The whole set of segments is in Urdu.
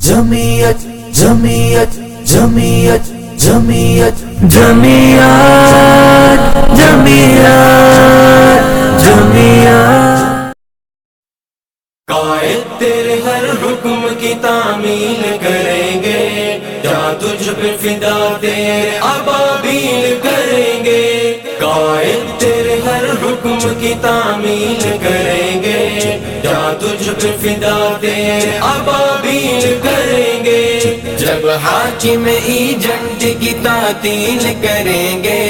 جمعیت جمعیت جمعیت جمعیت جمعیت جمعیت جمعیت قائد تیرے ہر حکم کی تعمیل کریں گے، کیا تجھ پہ فدا تیرے ابابیل کریں گے۔ قائد تیرے ہر حکم کی تعمیل کریں گے، کیا تجھ پہ فدا تیرے ابابیل کریں گے۔ جب حاکم ایجنٹ کی تعطیل کریں گے،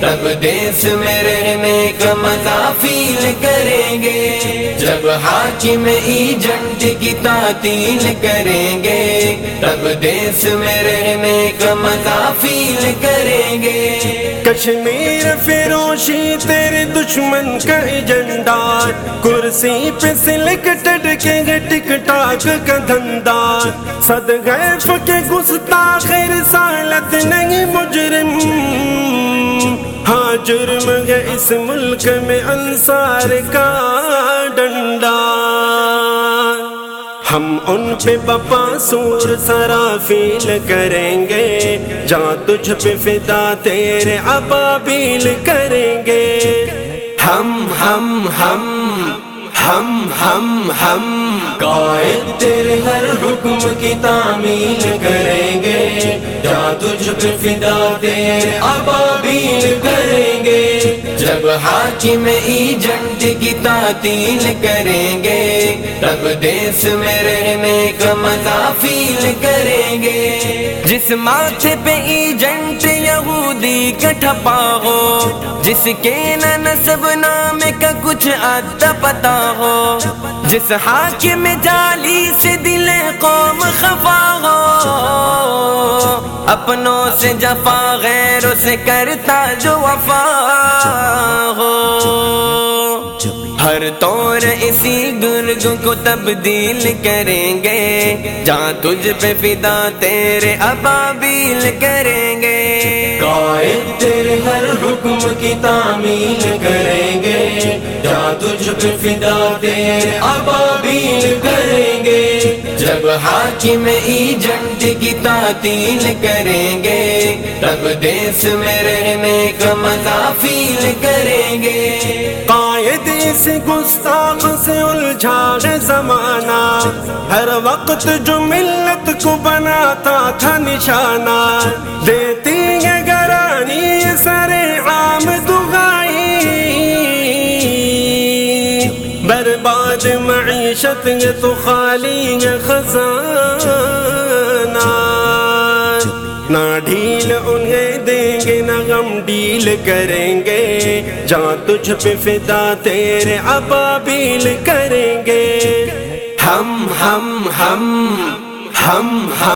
تب دیس میں رہنے کا مزہ فیل کریں گے۔ جب حاکم ایجنٹ کی تعطیل کریں گے، تب دیس میں رہنے کا مزہ فیل کریں گے۔ کشمیر فروشی تیرے دشمن کا ایجنڈا، کرسی پہ سلیکٹڈ کے ٹک ٹاک کا دھندا، صد غیف کے گستاخ رسالت نہیں مجرم، ہاں جرم ہے اس ملک میں انصار کا ڈنڈا۔ ہم ان پہ بپا سور سرافیل کریں گے، جہاں تجھ پہ فدا تیرے ابابیل کریں گے۔ ہم قائد تیرے ہر حکم کی تعمیل کریں گے، کیا تجھ پہ فدا تیرے ابابیل کریں گے۔ جب حاکم ایجنٹ کی تعطیل کریں گے، تب دیس میں رہنے کا مزہ فیل کریں گے۔ جس ماتھے پہ ایجنٹ یہودی کا ٹھپا ہو، جس کے نہ نسب نام کا کچھ عدد پتا ہو، جس حاکم جعلی سے دل قوم خفا ہو، اپنوں سے جفا غیروں سے کرتا جو وفا ہو، ہر طور اسی گرگ کو تبدیل کریں گے، جہاں تجھ پہ فدا تیرے ابابیل کریں گے۔ قائد تیرے ہر حکم کی تعمیل کریں گے، کیا تجھ پہ فدا تیرے ابابیل کریں گے۔ جب حاکم ایجنٹ کی تعطیل کریں گے، تب دیس میں رہنے کا مزہ فیل کریں گے۔ قائد اس گستاخ سے الجھا ہے زمانہ، ہر وقت جو ملت کو بناتا تھا نشانہ، دیتی ہے گرانی سر عام دغائی، برباد معیشت یہ تو خالی ہے خزانہ، نہ ڈھیل انہیں دیں گے نہ غم ڈیل کریں گے، جہاں تجھ پہ فدا تیرے ابابیل کریں گے۔ ہم